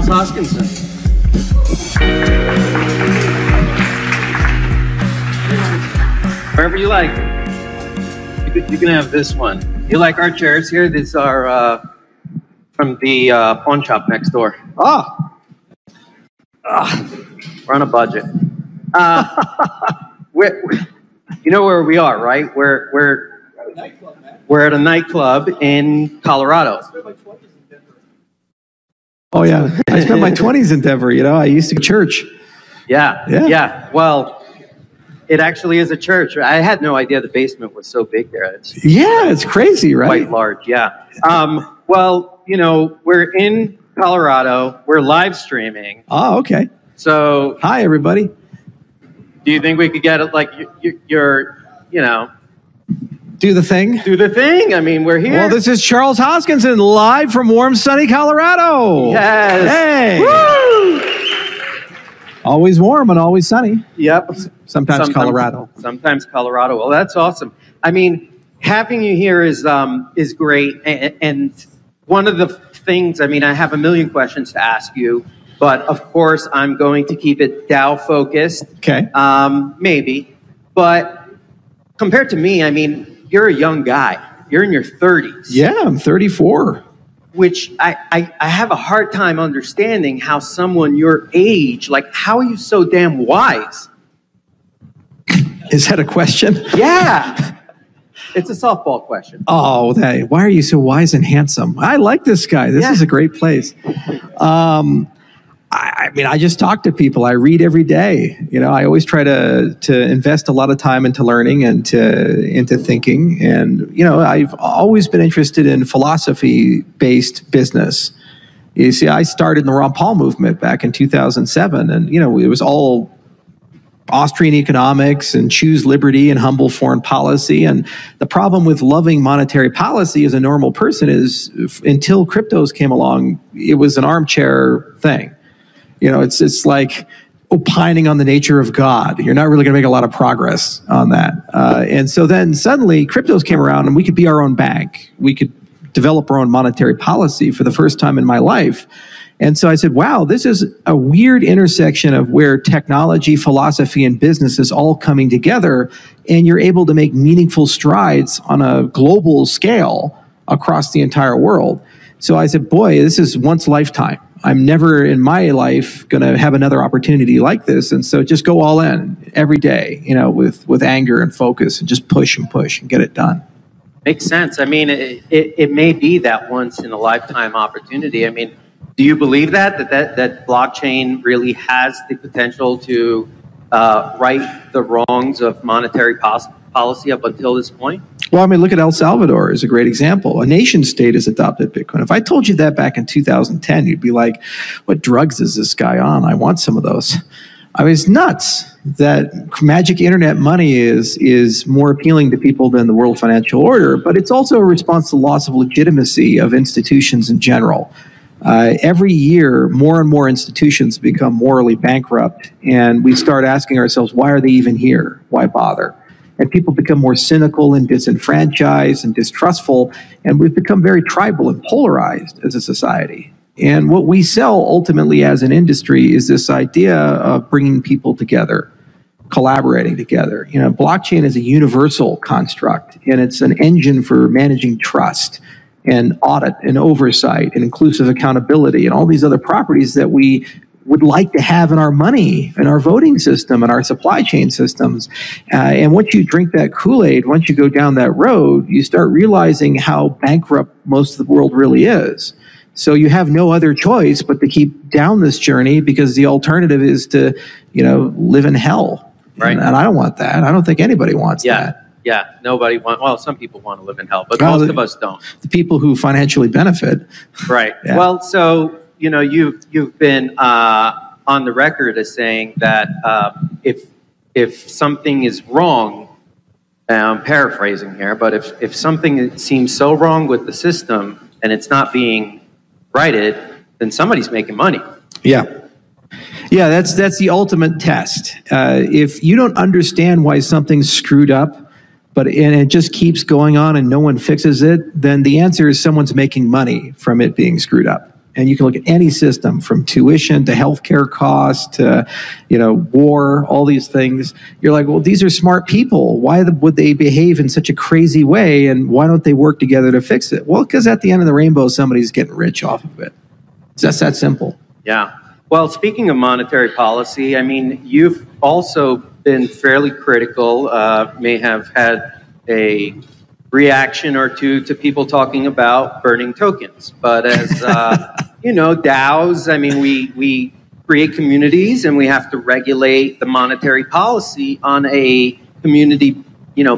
Charles Hoskinson. Wherever you like. You can have this one. You like our chairs here? These are from the pawn shop next door. Oh. We're on a budget. You know where we are, right? We're at a nightclub in Colorado. Oh, yeah. I spent my 20s in Denver. You know, I used to go to church. Yeah. Well, it actually is a church. I had no idea the basement was so big there. It's crazy, right? Quite large, yeah. Well, you know, we're in Colorado. We're live streaming. Oh, okay. So, hi, everybody. Do you think we could get it like you're, you know... Do the thing? Do the thing. I mean, we're here. Well, this is Charles Hoskinson, live from warm, sunny Colorado. Yes. Hey. Woo! Always warm and always sunny. Yep. Sometimes Colorado. Sometimes Colorado. Well, that's awesome. I mean, having you here is great. And one of the things, I mean, I have a million questions to ask you, but of course, I'm going to keep it DAO focused. Okay. Maybe. But compared to me, I mean, you're a young guy. You're in your 30s. Yeah, I'm 34. Which I have a hard time understanding how someone your age, like, how are you so damn wise? Is that a question? Yeah. It's a softball question. Oh, why are you so wise and handsome? I like this guy. This is a great place. I mean, I just talk to people. I read every day. You know, I always try to invest a lot of time into learning and into thinking. And, you know, I've always been interested in philosophy-based business. You see, I started in the Ron Paul movement back in 2007. And, you know, it was all Austrian economics and choose liberty and humble foreign policy. And the problem with loving monetary policy as a normal person is until cryptos came along, it was an armchair thing. You know, it's like opining on the nature of God. You're not really going to make a lot of progress on that. And so then suddenly cryptos came around and we could be our own bank. We could develop our own monetary policy for the first time in my life. And so I said, wow, this is a weird intersection of where technology, philosophy, and business is all coming together. And you're able to make meaningful strides on a global scale across the entire world. So I said, boy, this is once a lifetime. I'm never in my life going to have another opportunity like this. And so just go all in every day, you know, with anger and focus and just push and get it done. Makes sense. I mean, it may be that once in a lifetime opportunity. I mean, do you believe that blockchain really has the potential to right the wrongs of monetary policy up until this point? Well, I mean, look at El Salvador as a great example. A nation state has adopted Bitcoin. If I told you that back in 2010, you'd be like, what drugs is this guy on? I want some of those. I mean, it's nuts that magic internet money is more appealing to people than the world financial order, but it's also a response to the loss of legitimacy of institutions in general. Every year, more and more institutions become morally bankrupt, and we start asking ourselves, why are they even here? Why bother? And people become more cynical and disenfranchised and distrustful, and we've become very tribal and polarized as a society. And what we sell ultimately as an industry is this idea of bringing people together, collaborating together. You know, blockchain is a universal construct, and it's an engine for managing trust and audit and oversight and inclusive accountability and all these other properties that we would like to have in our money, in our voting system, and our supply chain systems. And once you drink that Kool-Aid, once you go down that road, you start realizing how bankrupt most of the world really is. So you have no other choice but to keep down this journey, because the alternative is to, you know, live in hell. Right. And I don't want that. I don't think anybody wants that. Yeah, nobody wants, well, some people want to live in hell, but most of us don't. The people who financially benefit. Right. Yeah. Well, so, you know, you've been on the record as saying that if something is wrong, I'm paraphrasing here, but if something seems so wrong with the system and it's not being righted, then somebody's making money. Yeah. Yeah, that's the ultimate test. If you don't understand why something's screwed up, and it just keeps going on and no one fixes it, then the answer is someone's making money from it being screwed up. And you can look at any system from tuition to healthcare costs to, war, all these things. You're like, well, these are smart people. Why would they behave in such a crazy way? And why don't they work together to fix it? Well, because at the end of the rainbow, somebody's getting rich off of it. It's just that simple. Yeah. Well, speaking of monetary policy, I mean, you've also been fairly critical, may have had a reaction or two to people talking about burning tokens. But as, DAOs, I mean, we create communities and we have to regulate the monetary policy on a community,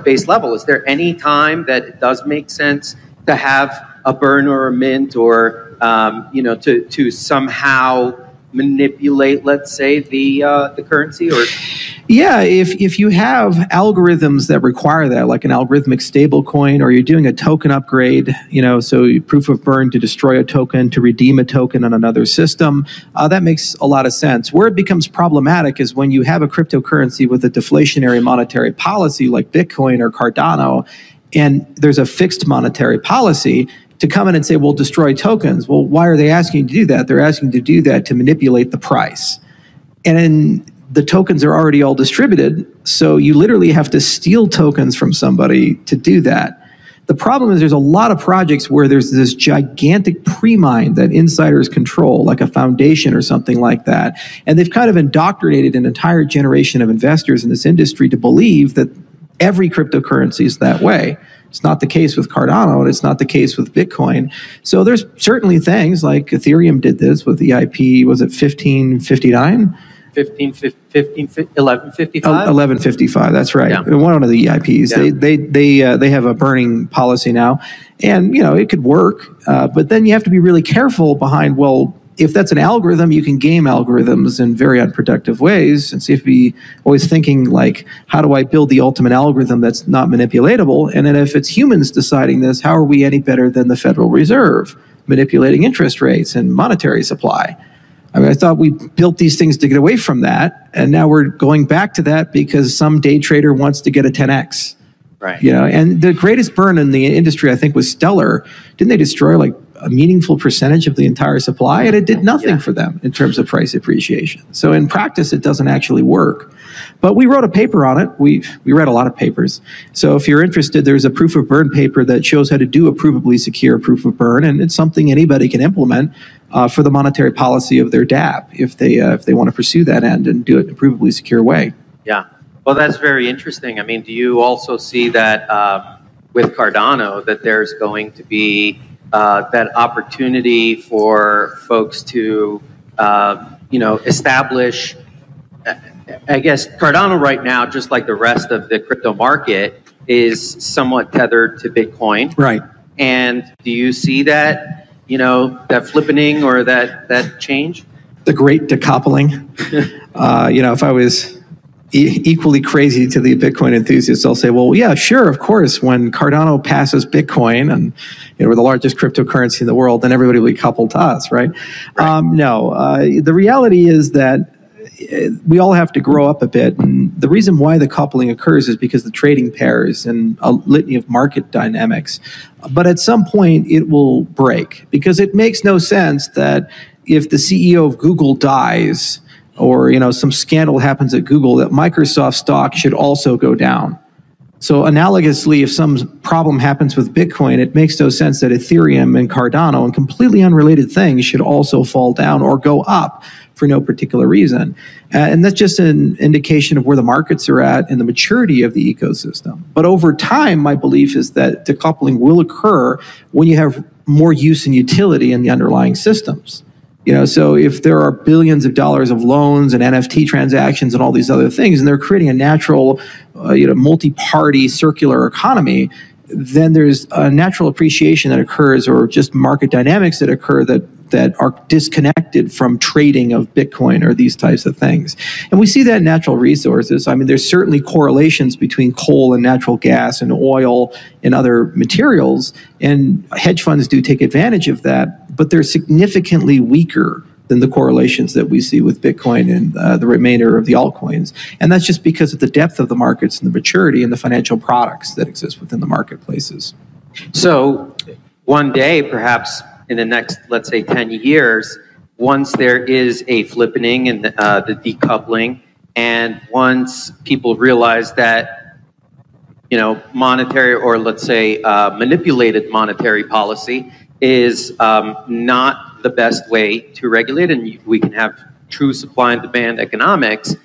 based level. Is there any time that it does make sense to have a burn or a mint or, to somehow manipulate, let's say, the currency? Or yeah, if you have algorithms that require that, like an algorithmic stable coin, or you're doing a token upgrade, so proof of burn to destroy a token, to redeem a token on another system, that makes a lot of sense. Where it becomes problematic is when you have a cryptocurrency with a deflationary monetary policy like Bitcoin or Cardano, and there's a fixed monetary policy, to come in and say, well, destroy tokens. Well, why are they asking you to do that? They're asking you to do that to manipulate the price. And the tokens are already all distributed, so you literally have to steal tokens from somebody to do that. The problem is there's a lot of projects where there's this gigantic pre-mine that insiders control, like a foundation or something like that. And they've kind of indoctrinated an entire generation of investors in this industry to believe that every cryptocurrency is that way. It's not the case with Cardano, and it's not the case with Bitcoin. So there's certainly things like Ethereum did this with the IP, was it 1559? 1155? 1155, that's right. Yeah. One of the EIPs. Yeah. They have a burning policy now. And, it could work. But then you have to be really careful behind, well, if that's an algorithm, you can game algorithms in very unproductive ways, and so you have to be always thinking like, how do I build the ultimate algorithm that's not manipulatable? And then if it's humans deciding this, how are we any better than the Federal Reserve manipulating interest rates and monetary supply? I mean, I thought we built these things to get away from that, and now we're going back to that because some day trader wants to get a 10x. Right. And the greatest burn in the industry, I think, was Stellar. Didn't they destroy like a meaningful percentage of the entire supply? And it did nothing for them in terms of price appreciation. So in practice, it doesn't actually work. But we wrote a paper on it. We read a lot of papers. So if you're interested, there's a proof of burn paper that shows how to do a provably secure proof of burn, and it's something anybody can implement for the monetary policy of their DApp if they want to pursue that end and do it in a provably secure way. Yeah. Well, that's very interesting. I mean, do you also see that with Cardano that there's going to be that opportunity for folks to, establish, I guess Cardano right now, just like the rest of the crypto market, is somewhat tethered to Bitcoin. Right. And do you see that, that flippening or that change? The great decoupling. If I was equally crazy to the Bitcoin enthusiasts, I'll say, well, yeah, sure, of course, when Cardano passes Bitcoin and we're the largest cryptocurrency in the world, then everybody will be coupled to us, right? No, the reality is that we all have to grow up a bit, and the reason why the coupling occurs is because the trading pairs and a litany of market dynamics. But at some point, it will break, because it makes no sense that if the CEO of Google dies, or some scandal happens at Google, that Microsoft stock should also go down. So analogously, if some problem happens with Bitcoin, it makes no sense that Ethereum and Cardano and completely unrelated things should also fall down or go up for no particular reason. And that's just an indication of where the markets are at and the maturity of the ecosystem. But over time, my belief is that decoupling will occur when you have more use and utility in the underlying systems. So if there are billions of dollars of loans and NFT transactions and all these other things, and they're creating a natural, multi-party circular economy, then there's a natural appreciation that occurs, or just market dynamics that occur that are disconnected from trading of Bitcoin or these types of things. And we see that in natural resources. I mean, there's certainly correlations between coal and natural gas and oil and other materials, and hedge funds do take advantage of that, but they're significantly weaker than the correlations that we see with Bitcoin and the remainder of the altcoins. And that's just because of the depth of the markets and the maturity and the financial products that exist within the marketplaces. So one day, perhaps in the next, let's say, 10 years, once there is a flippening and the decoupling, and once people realize that, you know, monetary, or let's say manipulated monetary policy is not the best way to regulate, and we can have true supply and demand economics,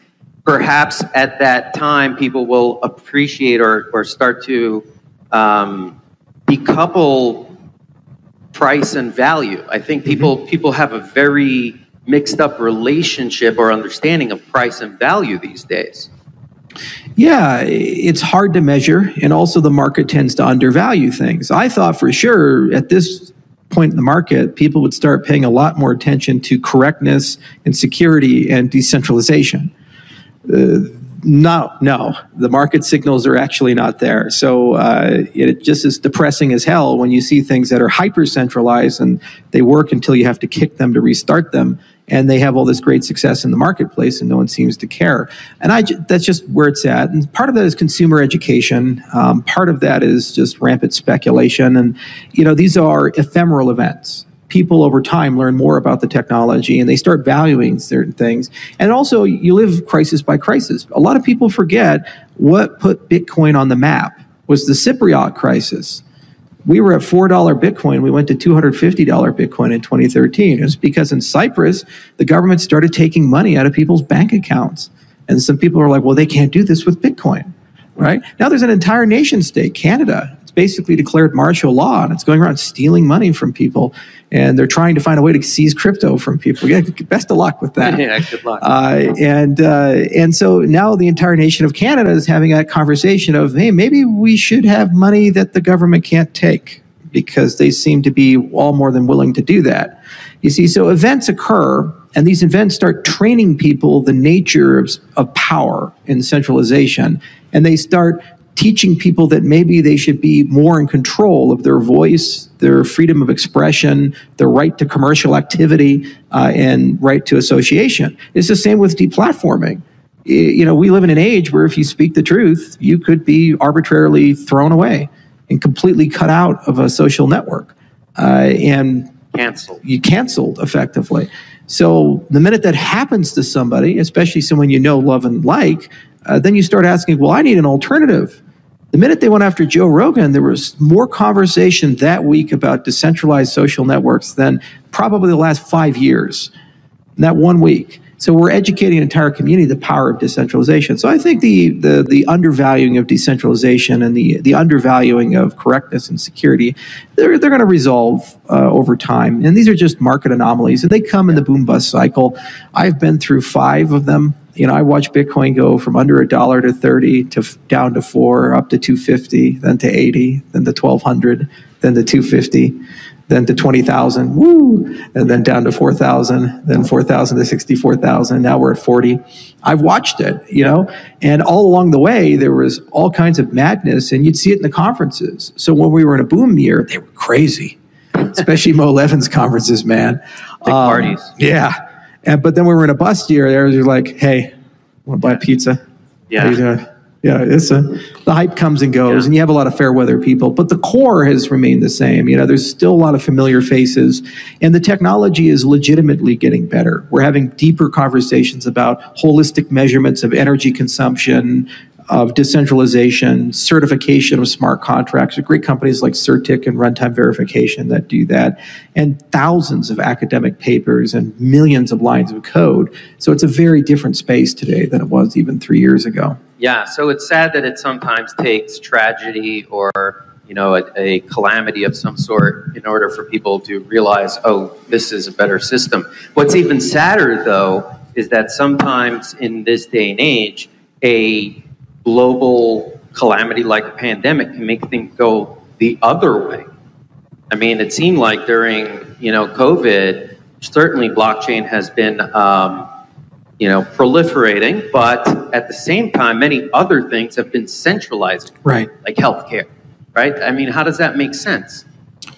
perhaps at that time people will appreciate or start to decouple price and value. I think people have a very mixed up relationship or understanding of price and value these days. Yeah, it's hard to measure, and also the market tends to undervalue things. I thought for sure at this point in the market, people would start paying a lot more attention to correctness and security and decentralization. No, the market signals are actually not there. So it just is depressing as hell when you see things that are hyper-centralized and they work until you have to kick them to restart them, and they have all this great success in the marketplace and no one seems to care. And that's just where it's at. And part of that is consumer education. Part of that is just rampant speculation. And, you know, these are ephemeral events. People over time learn more about the technology and they start valuing certain things. And also, you live crisis by crisis. A lot of people forget what put Bitcoin on the map was the Cypriot crisis. We were at $4 Bitcoin. We went to $250 Bitcoin in 2013. It was because in Cyprus, the government started taking money out of people's bank accounts. And some people are like, well, they can't do this with Bitcoin, right? Now there's an entire nation state, Canada. It's basically declared martial law, and it's going around stealing money from people. And they're trying to find a way to seize crypto from people. Yeah, best of luck with that. Yeah, good luck. And so now the entire nation of Canada is having that conversation of, hey, maybe we should have money that the government can't take, because they seem to be all more than willing to do that. You see, so events occur, and these events start training people the nature of power and centralization, and they start teaching people that maybe they should be more in control of their voice, their freedom of expression, their right to commercial activity, and right to association. It's the same with deplatforming. You know, we live in an age where if you speak the truth, you could be arbitrarily thrown away and completely cut out of a social network. And canceled. You canceled effectively. So the minute that happens to somebody, especially someone you know, love, and like, then you start asking, well, I need an alternative. The minute they went after Joe Rogan, there was more conversation that week about decentralized social networks than probably the last 5 years, in that 1 week. So we're educating an entire community the power of decentralization. So I think the undervaluing of decentralization and the undervaluing of correctness and security, they're going to resolve over time. And these are just market anomalies, and they come in the boom-bust cycle. I've been through 5 of them. You know, I watched Bitcoin go from under $1 to 30 to down to 4, up to 250, then to 80, then to 1,200, then to 250, then to 20,000, woo, and then down to 4,000, then 4,000 to 64,000. Now we're at 40. I've watched it, you know, and all along the way there was all kinds of madness, and you'd see it in the conferences. So when we were in a boom year, they were crazy, especially Mo Levin's conferences, man. Big parties. Yeah. But then we were in a bust year. There was like, hey, want to buy a pizza? Yeah. How you doing? Yeah, the hype comes and goes, and you have a lot of fair weather people, but the core has remained the same. You know, there's still a lot of familiar faces, and the technology is legitimately getting better. We're having deeper conversations about holistic measurements of energy consumption, of decentralization, certification of smart contracts. There are great companies like Certic and Runtime Verification that do that, and thousands of academic papers and millions of lines of code. So it's a very different space today than it was even 3 years ago. Yeah, so it's sad that it sometimes takes tragedy or, you know, a calamity of some sort in order for people to realize, oh, this is a better system. What's even sadder, though, is that sometimes in this day and age, a global calamity like a pandemic can make things go the other way. I mean, it seemed like during, you know, COVID, certainly blockchain has been, you know, proliferating, but at the same time, many other things have been centralized, right? Like healthcare, right? I mean, how does that make sense?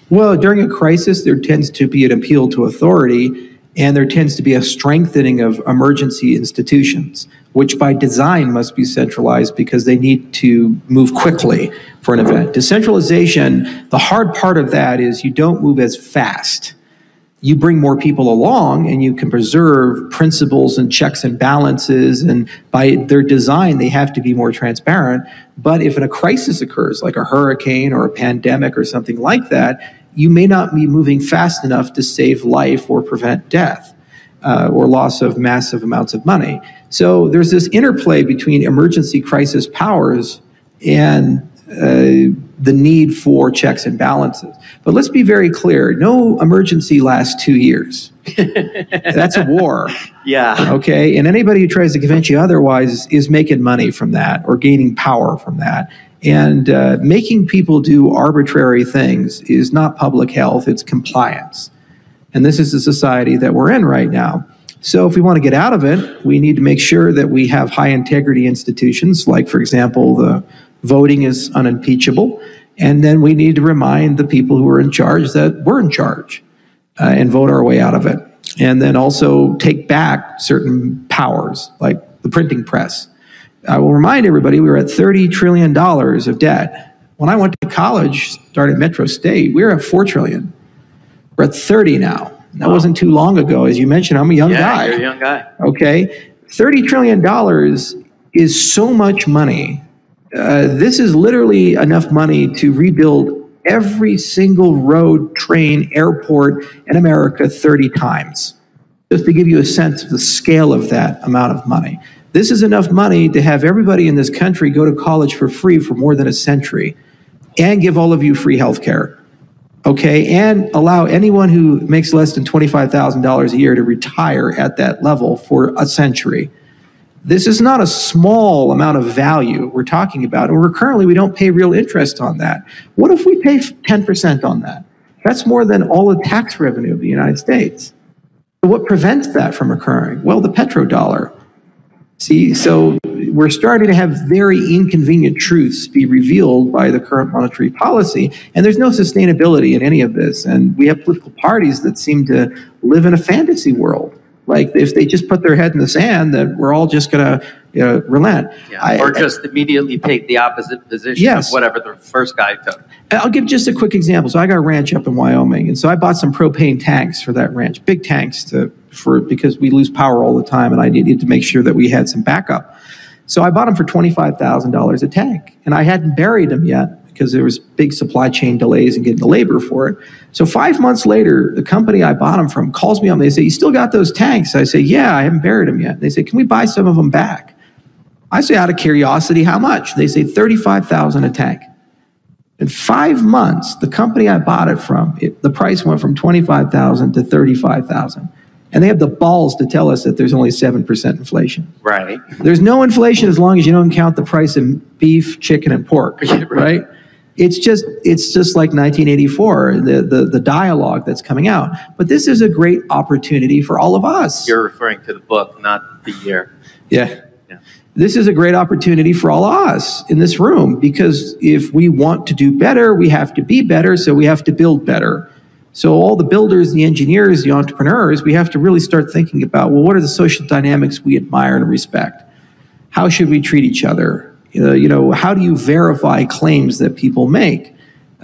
Well, during a crisis, there tends to be an appeal to authority, And there tends to be a strengthening of emergency institutions, which by design must be centralized because they need to move quickly for an event. Decentralization, the hard part of that is you don't move as fast. You bring more people along and you can preserve principles and checks and balances, and by their design they have to be more transparent. But if a crisis occurs, like a hurricane or a pandemic or something like that, you may not be moving fast enough to save life or prevent death or loss of massive amounts of money. So there's this interplay between emergency crisis powers and the need for checks and balances. But let's be very clear, no emergency lasts 2 years. That's a war. Yeah. Okay, and anybody who tries to convince you otherwise is making money from that or gaining power from that. And making people do arbitrary things is not public health, it's compliance. And this is the society that we're in right now. So if we want to get out of it, we need to make sure that we have high integrity institutions, like, for example, the voting is unimpeachable. And then we need to remind the people who are in charge that we're in charge and vote our way out of it. And then also take back certain powers, like the printing press. I will remind everybody we were at $30 trillion of debt. When I went to college, started at Metro State, we were at $4 trillion. We're at 30 now. That wasn't too long ago. As you mentioned, I'm a young guy. You're a young guy. Okay. $30 trillion is so much money. This is literally enough money to rebuild every single road, train, airport in America 30 times. Just to give you a sense of the scale of that amount of money. This is enough money to have everybody in this country go to college for free for more than a century and give all of you free health care. Okay, and allow anyone who makes less than $25,000 a year to retire at that level for a century. This is not a small amount of value we're talking about, and we don't pay real interest on that. What if we pay 10% on that? That's more than all the tax revenue of the United States. So what prevents that from occurring? Well, the petrodollar. See, so we're starting to have very inconvenient truths be revealed by the current monetary policy, and there's no sustainability in any of this. And we have political parties that seem to live in a fantasy world. Like if they just put their head in the sand, that we're all just going to relent. Yeah, or just immediately take the opposite position of whatever the first guy took. I'll give just a quick example. So I got a ranch up in Wyoming, and so I bought some propane tanks for that ranch, big tanks because we lose power all the time, and I needed to make sure that we had some backup. So I bought them for $25,000 a tank, and I hadn't buried them yet because there was big supply chain delays in getting the labor for it. So 5 months later, the company I bought them from calls me up, and they say, "You still got those tanks?" I say, "Yeah, I haven't buried them yet." They say, "Can we buy some of them back?" I say, out of curiosity, how much? They say $35,000 a tank. In 5 months, the company I bought it from, the price went from $25,000 to $35,000. And they have the balls to tell us that there's only 7% inflation. Right. There's no inflation as long as you don't count the price of beef, chicken, and pork, right? It's just like 1984, the dialogue that's coming out. But this is a great opportunity for all of us. You're referring to the book, not the year. Yeah. This is a great opportunity for all of us in this room, because if we want to do better, we have to be better, so we have to build better. So all the builders, the engineers, the entrepreneurs, we have to really start thinking about, well, what are the social dynamics we admire and respect? How should we treat each other? How do you verify claims that people make?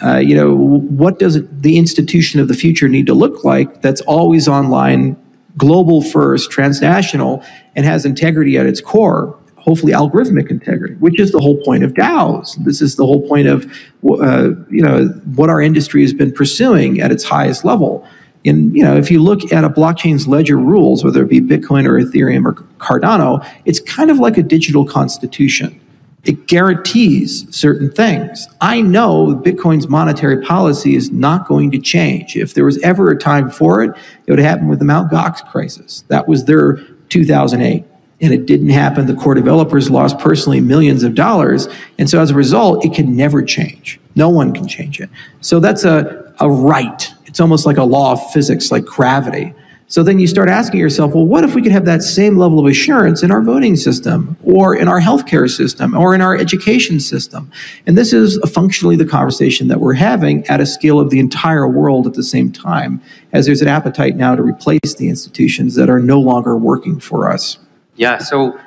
What does the institution of the future need to look like that's always online, global first, transnational, and has integrity at its core? Hopefully algorithmic integrity, which is the whole point of DAOs. This is the whole point of what our industry has been pursuing at its highest level. And if you look at a blockchain's ledger rules, whether it be Bitcoin or Ethereum or Cardano, it's kind of like a digital constitution. It guarantees certain things. I know Bitcoin's monetary policy is not going to change. If there was ever a time for it, it would happen with the Mt. Gox crisis. That was their 2008. And it didn't happen. The core developers lost personally millions of dollars. And so as a result, it can never change. No one can change it. So that's a right. It's almost like a law of physics, like gravity. So then you start asking yourself, well, what if we could have that same level of assurance in our voting system or in our healthcare system or in our education system? And this is functionally the conversation that we're having at a scale of the entire world at the same time, as there's an appetite now to replace the institutions that are no longer working for us. Yeah, so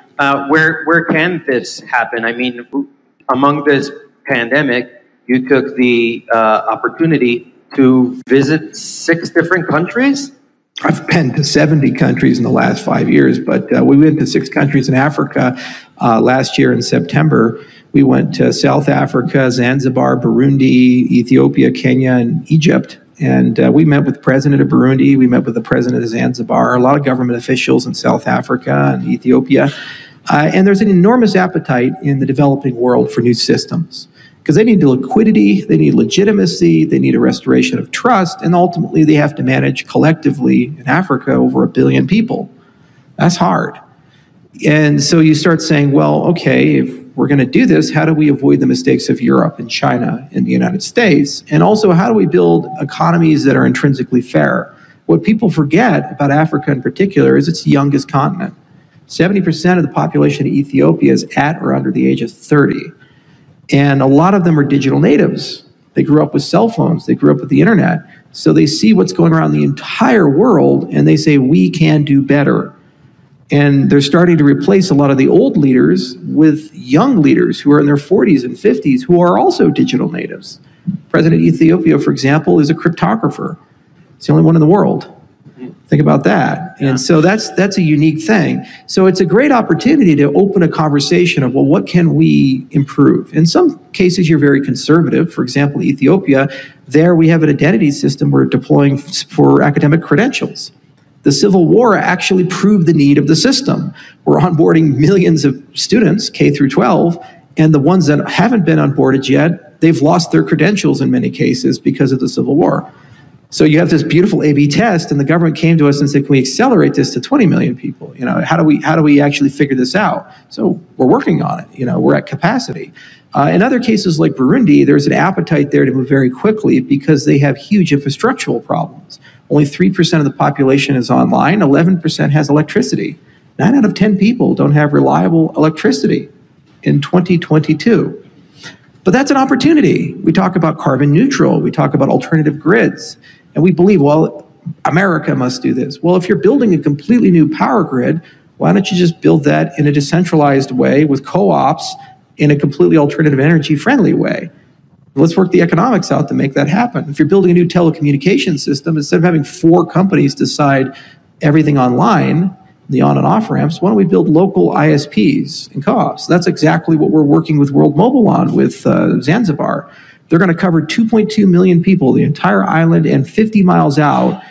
where can this happen? I mean, among this pandemic, you took the opportunity to visit 6 different countries? I've been to 70 countries in the last 5 years, but we went to 6 countries in Africa last year in September. We went to South Africa, Zanzibar, Burundi, Ethiopia, Kenya, and Egypt. And we met with the president of Burundi. We met with the president of Zanzibar, a lot of government officials in South Africa and Ethiopia. And there's an enormous appetite in the developing world for new systems, because they need liquidity, they need legitimacy, they need a restoration of trust, and ultimately they have to manage collectively in Africa over 1 billion people. That's hard. And so you start saying, well, okay, if we're going to do this, how do we avoid the mistakes of Europe and China and the United States? And also, how do we build economies that are intrinsically fair? What people forget about Africa in particular is it's the youngest continent. 70% of the population of Ethiopia is at or under the age of 30. And a lot of them are digital natives. They grew up with cell phones. They grew up with the internet. So they see what's going around the entire world, and they say, we can do better. And they're starting to replace a lot of the old leaders with young leaders who are in their 40s and 50s who are also digital natives. President of Ethiopia, for example, is a cryptographer. It's the only one in the world. Think about that. And so that's a unique thing. So it's a great opportunity to open a conversation of, well, what can we improve? In some cases, you're very conservative. For example, Ethiopia, there we have an identity system we're deploying for academic credentials. The Civil War actually proved the need of the system. We're onboarding millions of students, K through 12, and the ones that haven't been onboarded yet, they've lost their credentials in many cases because of the Civil War. So you have this beautiful A/B test, and the government came to us and said, "Can we accelerate this to 20 million people? You know, how do we actually figure this out?" So we're working on it. You know, we're at capacity. In other cases like Burundi, there's an appetite there to move very quickly because they have huge infrastructural problems. Only 3% of the population is online. 11% has electricity. 9 out of 10 people don't have reliable electricity in 2022. But that's an opportunity. We talk about carbon neutral. We talk about alternative grids. And we believe, well, America must do this. Well, if you're building a completely new power grid, why don't you just build that in a decentralized way with co-ops in a completely alternative energy friendly way? Let's work the economics out to make that happen. If you're building a new telecommunication system, instead of having 4 companies decide everything online, the on and off ramps, why don't we build local ISPs and co-ops? That's exactly what we're working with World Mobile on with Zanzibar. They're going to cover 2.2 million people, the entire island, and 50 miles out.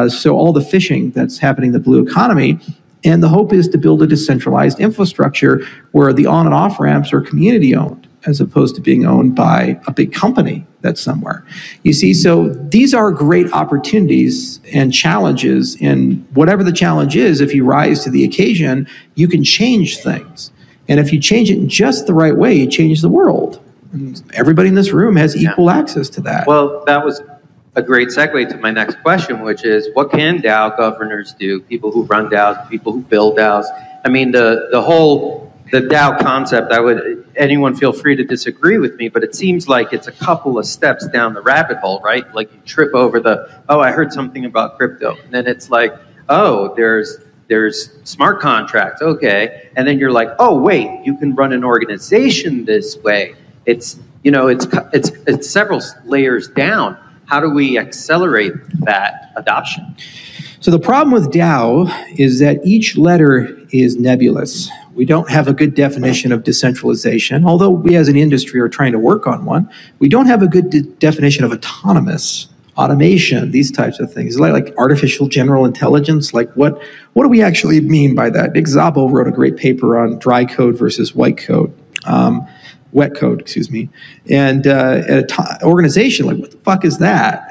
So all the fishing that's happening in the blue economy. And the hope is to build a decentralized infrastructure where the on and off ramps are community owned, as opposed to being owned by a big company that's somewhere. You see, so these are great opportunities and challenges, and whatever the challenge is, if you rise to the occasion, you can change things. And if you change it in just the right way, you change the world. And everybody in this room has equal access to that. Well, that was a great segue to my next question, which is, what can DAO governors do? People who run DAOs, people who build DAOs. I mean, the DAO concept, anyone feel free to disagree with me, but it seems like it's a couple of steps down the rabbit hole, right? Like you trip over I heard something about crypto. And then it's like, oh, there's smart contracts, okay. And then you're like, oh, wait, you can run an organization this way. It's several layers down. How do we accelerate that adoption? So the problem with DAO is that each letter is nebulous. We don't have a good definition of decentralization, although we as an industry are trying to work on one. We don't have a good definition of autonomous, automation, these types of things, like artificial general intelligence. Like what do we actually mean by that? Nick Szabo wrote a great paper on dry code versus wet code, and an organization, like, what the fuck is that?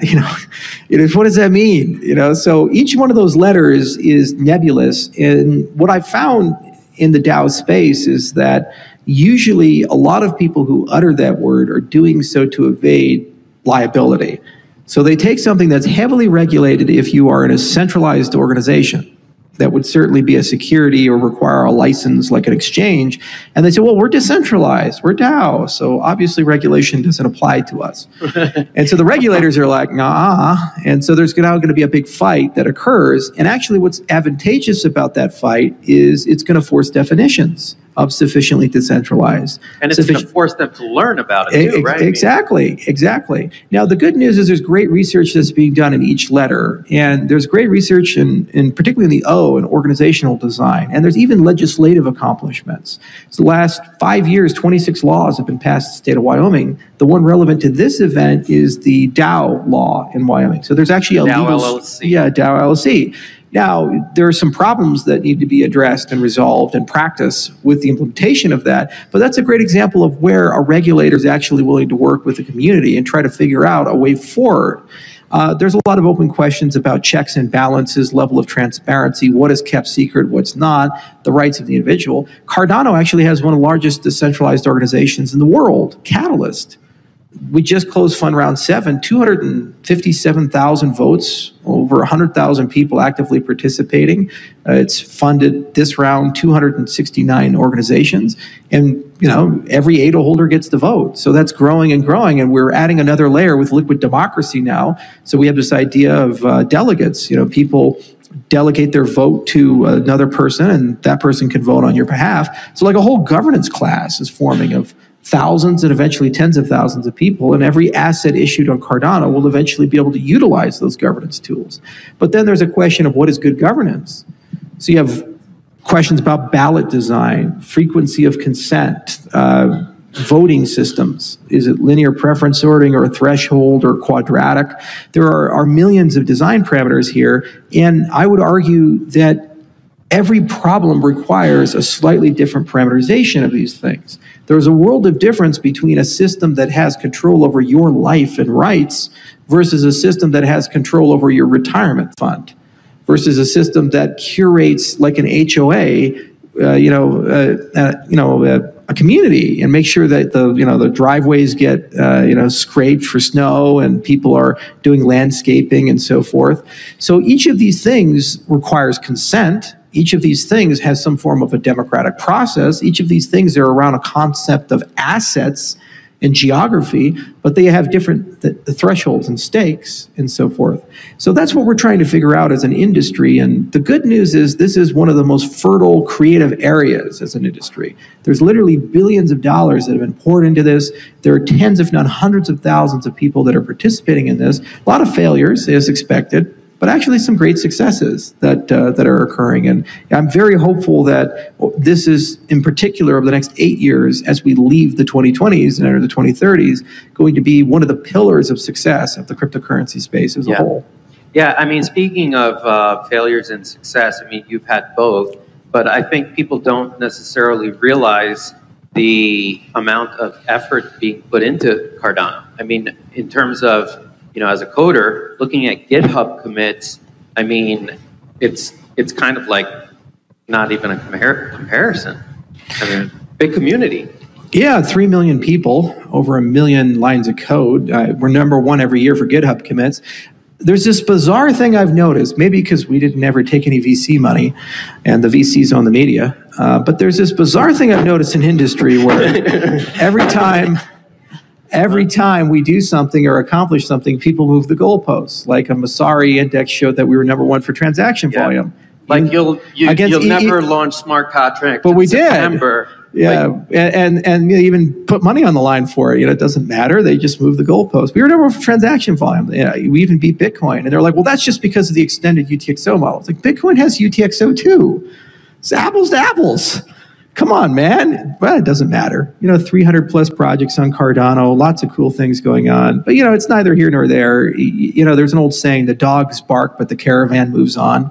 What does that mean? So each one of those letters is nebulous. And what I found in the DAO space is that usually a lot of people who utter that word are doing so to evade liability. So they take something that's heavily regulated if you are in a centralized organization that would certainly be a security or require a license like an exchange. And they say, well, we're decentralized, we're DAO, so obviously regulation doesn't apply to us. And so the regulators are like, nah. And so there's now going to be a big fight that occurs. And actually what's advantageous about that fight is it's going to force definitions of sufficiently decentralized. And it's going to force them to learn about it too, right? Exactly. Now, the good news is there's great research that's being done in each letter. And there's great research in particularly in the O, in organizational design. And there's even legislative accomplishments. So the last 5 years, 26 laws have been passed in the state of Wyoming. The one relevant to this event is the DAO law in Wyoming. So there's actually a DAO legal... LLC. Yeah, DAO LLC. Now, there are some problems that need to be addressed and resolved in practice with the implementation of that, but that's a great example of where a regulator is actually willing to work with the community and try to figure out a way forward. There's a lot of open questions about checks and balances, level of transparency, what is kept secret, what's not, the rights of the individual. Cardano actually has one of the largest decentralized organizations in the world, Catalyst. We just closed Fund Round 7, 257,000 votes, over 100,000 people actively participating. It's funded this round 269 organizations, and every ADA holder gets the vote. So that's growing and growing, and we're adding another layer with liquid democracy now. So we have this idea of delegates. People delegate their vote to another person, and that person can vote on your behalf. So like a whole governance class is forming of thousands and eventually tens of thousands of people, and every asset issued on Cardano will eventually be able to utilize those governance tools. But then there's a question of what is good governance. So you have questions about ballot design, frequency of consent, voting systems. Is it linear preference sorting or a threshold or quadratic? There are millions of design parameters here, and I would argue that every problem requires a slightly different parameterization of these things. There's a world of difference between a system that has control over your life and rights versus a system that has control over your retirement fund, versus a system that curates like an HOA, a community, and make sure that the driveways get scraped for snow and people are doing landscaping and so forth. So each of these things requires consent. Each of these things has some form of a democratic process. Each of these things are around a concept of assets and geography, but they have different thresholds and stakes and so forth. So that's what we're trying to figure out as an industry. And the good news is this is one of the most fertile creative areas as an industry. There's literally billions of dollars that have been poured into this. There are tens, if not hundreds of thousands of people that are participating in this. A lot of failures, as expected, but actually some great successes that are occurring. And I'm very hopeful that this is, in particular, over the next 8 years, as we leave the 2020s and enter the 2030s, going to be one of the pillars of success of the cryptocurrency space as a whole. Yeah, I mean, speaking of failures and success, I mean, you've had both, but I think people don't necessarily realize the amount of effort being put into Cardano. I mean, in terms of, as a coder, looking at GitHub commits, I mean, it's kind of like not even a comparison. I mean, big community. Yeah, 3 million people, over 1 million lines of code. We're #1 every year for GitHub commits. There's this bizarre thing I've noticed, maybe because we didn't ever take any VC money, and the VCs own the media, but there's this bizarre thing I've noticed in industry where every time we do something or accomplish something, people move the goalposts. Like a Masari index showed that we were #1 for transaction volume. Like you'll never launch smart contracts, but we September. did. Yeah, and even put money on the line for it. It doesn't matter. They just move the goalposts. We were #1 for transaction volume. We even beat Bitcoin, and they're like, "Well, that's just because of the extended UTXO model." It's like Bitcoin has UTXO too. It's apples to apples. Come on, man. Well, it doesn't matter. 300 plus projects on Cardano, lots of cool things going on. But, it's neither here nor there. There's an old saying, the dogs bark, but the caravan moves on.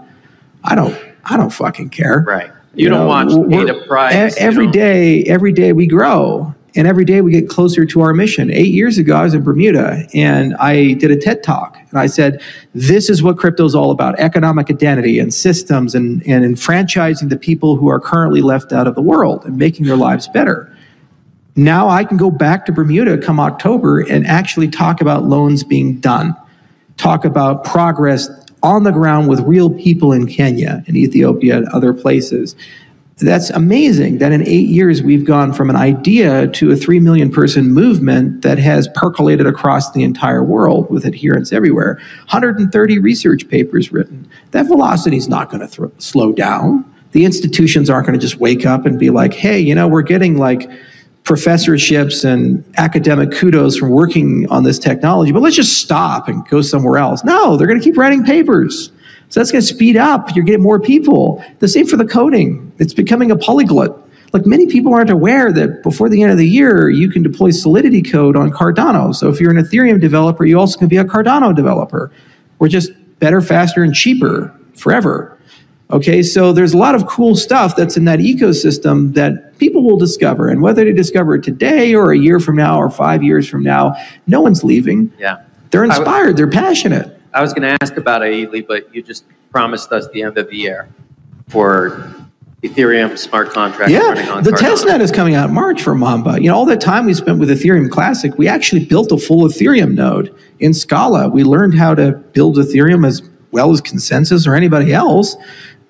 I don't fucking care. Right. You don't want data price. Every day we grow. And every day we get closer to our mission. 8 years ago, I was in Bermuda, and I did a TED Talk. And I said, this is what crypto is all about, economic identity and systems and enfranchising the people who are currently left out of the world and making their lives better. Now I can go back to Bermuda come October and actually talk about loans being done. talk about progress on the ground with real people in Kenya and Ethiopia and other places. That's amazing that in 8 years we've gone from an idea to a 3 million person movement that has percolated across the entire world with adherents everywhere. 130 research papers written. That velocity is not going to slow down. The institutions aren't going to just wake up and be like, hey, you know, we're getting like professorships and academic kudos from working on this technology, but let's just stop and go somewhere else. No, they're going to keep writing papers. So that's going to speed up. You're getting more people. The same for the coding. It's becoming a polyglot. Like many people aren't aware that before the end of the year, you can deploy Solidity code on Cardano. So if you're an Ethereum developer, you also can be a Cardano developer. We're just better, faster, and cheaper forever. Okay, so there's a lot of cool stuff that's in that ecosystem that people will discover. And whether they discover it today or a year from now or 5 years from now, no one's leaving. Yeah. They're inspired. They're passionate. I was going to ask about Aili, but you just promised us the end of the year for Ethereum smart contracts running on the Cardano. testnet is coming out in March for Mamba. You know, all that time we spent with Ethereum Classic, we actually built a full Ethereum node in Scala. We learned how to build Ethereum as well as Consensus or anybody else.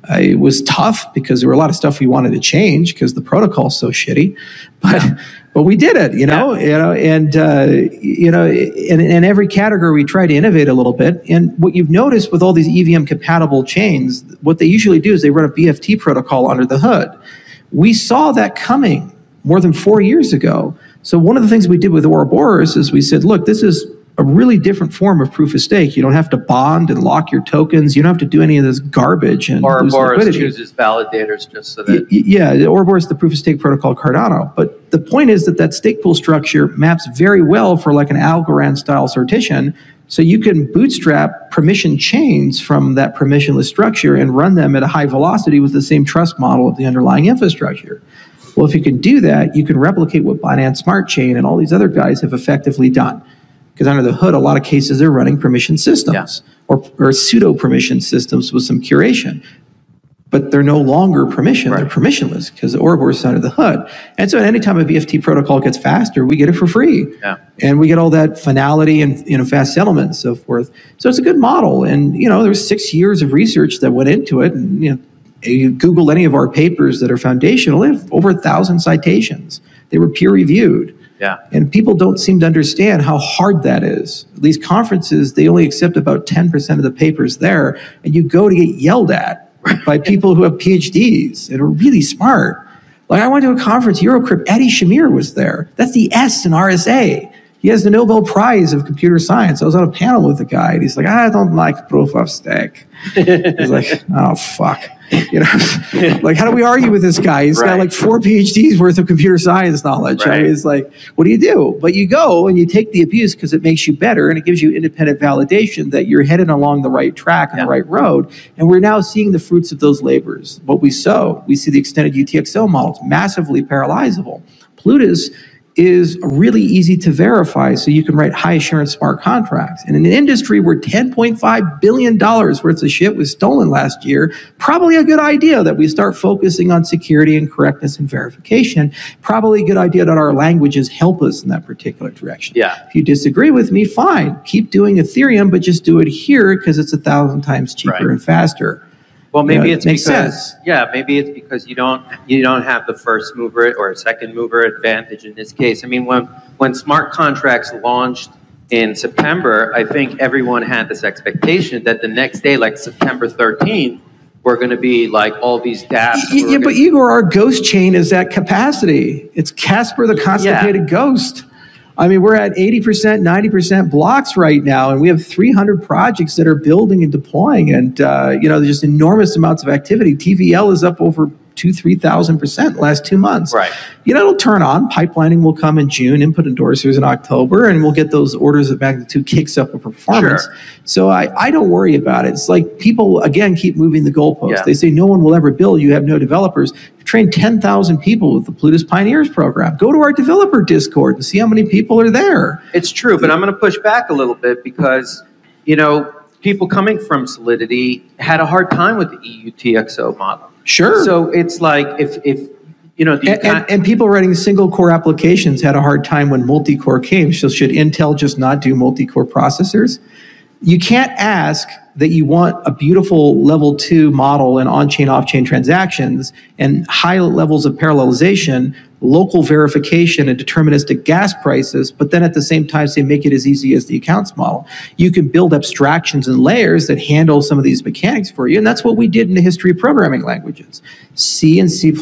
It was tough because there were a lot of stuff we wanted to change because the protocol is so shitty, but we did it, and in every category we try to innovate a little bit. And what you've noticed with all these EVM compatible chains, what they usually do is they run a BFT protocol under the hood. We saw that coming more than 4 years ago. So one of the things we did with Ouroboros is we said, look, this is a really different form of proof of stake. You don't have to bond and lock your tokens. You don't have to do any of this garbage and lose liquidity. Chooses validators just so that... Yeah, Ouroboros is the proof of stake protocol Cardano. But the point is that stake pool structure maps very well for like an Algorand style sortition. So you can bootstrap permission chains from that permissionless structure and run them at a high velocity with the same trust model of the underlying infrastructure. Well, if you can do that, you can replicate what Binance Smart Chain and all these other guys have effectively done. Because under the hood, a lot of cases, they're running permission systems or pseudo-permission systems with some curation. But they're no longer permission. They're permissionless because the Ouroboros is under the hood. And so anytime a BFT protocol gets faster, we get it for free. Yeah. And we get all that finality and fast settlement and so forth. So it's a good model. And, there's 6 years of research that went into it. And, you Google any of our papers that are foundational, they have over 1,000 citations. They were peer-reviewed. Yeah. And people don't seem to understand how hard that is. At these conferences, they only accept about 10% of the papers there, and you go to get yelled at by people who have PhDs and are really smart. Like I went to a conference, Eurocrypt, Eddie Shamir was there. That's the S in RSA. He has the Nobel Prize of Computer Science. I was on a panel with the guy, and he's like, I don't like proof of stake. He's like, oh, fuck. Like, how do we argue with this guy? He's got like 4 PhDs worth of computer science knowledge. I mean, it's like, what do you do? But you go and you take the abuse because it makes you better and it gives you independent validation that you're headed along the right track and the right road. And we're now seeing the fruits of those labors. What we sow, we see the extended UTXO models, massively parallelizable. Plutus is really easy to verify, so you can write high assurance smart contracts. And in an industry where $10.5 billion worth of shit was stolen last year, probably a good idea that we start focusing on security and correctness and verification. Probably a good idea that our languages help us in that particular direction. Yeah. If you disagree with me, fine. Keep doing Ethereum, but just do it here because it's 1,000 times cheaper and faster. Well, maybe it's because maybe it's because you don't have the first mover or second mover advantage in this case. I mean, when smart contracts launched in September, I think everyone had this expectation that the next day, like September 13th, we're going to be like all these dApps. Yeah, but Igor, our ghost chain is at capacity. It's Casper the constipated ghost. I mean, we're at 80%, 90% blocks right now, and we have 300 projects that are building and deploying, and there's just enormous amounts of activity. TVL is up over 2,000-3,000% the last 2 months. Right. It'll turn on. Pipelining will come in June, input endorsers in October, and we'll get those orders of magnitude kicks up of performance. Sure. So I don't worry about it. It's like people, again, keep moving the goalposts. Yeah. They say no one will ever build. You have no developers. We've trained 10,000 people with the Plutus Pioneers program. Go to our developer Discord and see how many people are there. It's true, but I'm going to push back a little bit because, people coming from Solidity had a hard time with the EUTXO model. Sure. So it's like if and people writing single core applications had a hard time when multi-core came. So should Intel just not do multi-core processors? You can't ask that you want a beautiful level 2 model and on-chain, off-chain transactions and high levels of parallelization, local verification and deterministic gas prices, but then at the same time say make it as easy as the accounts model. You can build abstractions and layers that handle some of these mechanics for you, and that's what we did in the history of programming languages. C and C++,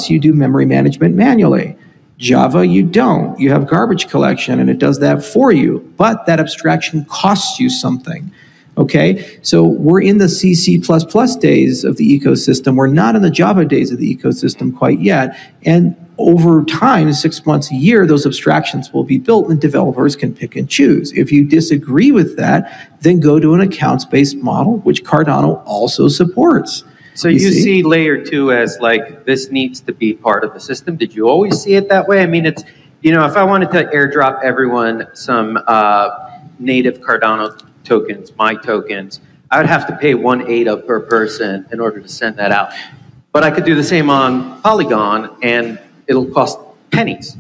you do memory management manually. Java, you don't. You have garbage collection, and it does that for you. But that abstraction costs you something. Okay? So we're in the C, C++ days of the ecosystem. We're not in the Java days of the ecosystem quite yet. And over time, 6 months, a year, those abstractions will be built, and developers can pick and choose. If you disagree with that, then go to an accounts-based model, which Cardano also supports. So you see layer 2 as like, this needs to be part of the system. Did you always see it that way? I mean, it's, you know, if I wanted to airdrop everyone some native Cardano tokens, my tokens, I would have to pay 1 ADA per person in order to send that out. But I could do the same on Polygon, and it'll cost pennies.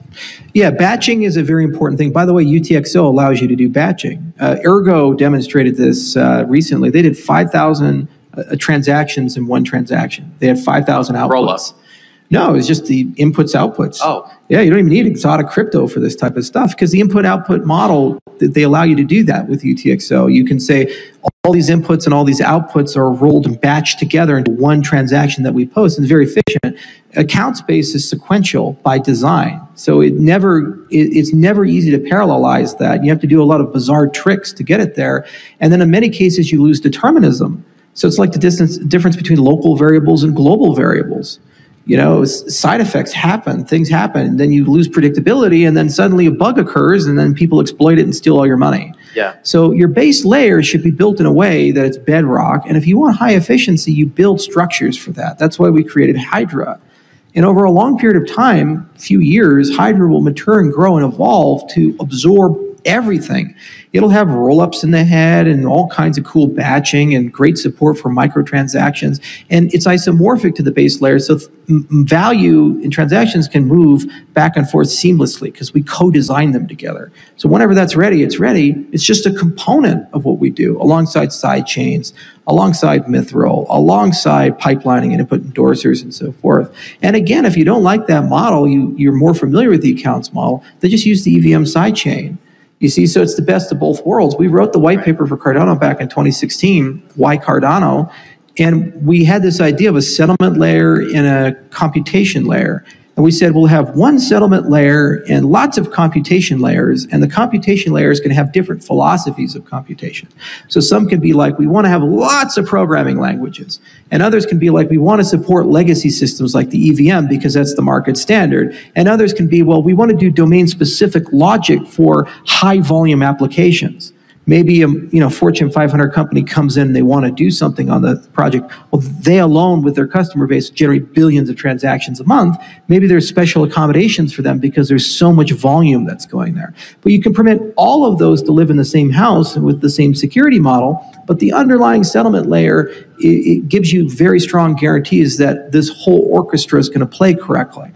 Yeah, batching is a very important thing. By the way, UTXO allows you to do batching. Ergo demonstrated this recently. They did 5,000 transactions in one transaction. They had 5,000 outputs. Roll-ups. No, it's just the inputs, outputs. Oh. Yeah, you don't even need exotic crypto for this type of stuff because the input-output model, they allow you to do that with UTXO. You can say all these inputs and all these outputs are rolled and batched together into one transaction that we post, and it's very efficient. Accounts-based is sequential by design, so it's never easy to parallelize that. You have to do a lot of bizarre tricks to get it there, and then in many cases you lose determinism. So it's like the difference between local variables and global variables. You know, side effects happen, things happen, and then you lose predictability, and then suddenly a bug occurs, and then people exploit it and steal all your money. Yeah. So your base layer should be built in a way that it's bedrock, and if you want high efficiency, you build structures for that. That's why we created Hydra. And over a long period of time, a few years, Hydra will mature and grow and evolve to absorb everything. It'll have roll-ups in the head and all kinds of cool batching and great support for microtransactions. And it's isomorphic to the base layer, so value in transactions can move back and forth seamlessly because we co-design them together. So whenever that's ready, it's ready. It's just a component of what we do alongside side chains, alongside Mithril, alongside pipelining and input endorsers and so forth. And again, if you don't like that model, you're more familiar with the accounts model, then just use the EVM sidechain. You see, so it's the best of both worlds. We wrote the white paper for Cardano back in 2016, Why Cardano? And we had this idea of a settlement layer and a computation layer. And we said we'll have one settlement layer and lots of computation layers, and the computation layers can have different philosophies of computation. So some can be like, we want to have lots of programming languages. And others can be like, we want to support legacy systems like the EVM because that's the market standard. And others can be, well, we want to do domain-specific logic for high-volume applications. Maybe a Fortune 500 company comes in and they want to do something on the project. Well, they alone with their customer base generate billions of transactions a month. Maybe there's special accommodations for them because there's so much volume that's going there. But you can permit all of those to live in the same house and with the same security model. But the underlying settlement layer, it gives you very strong guarantees that this whole orchestra is going to play correctly.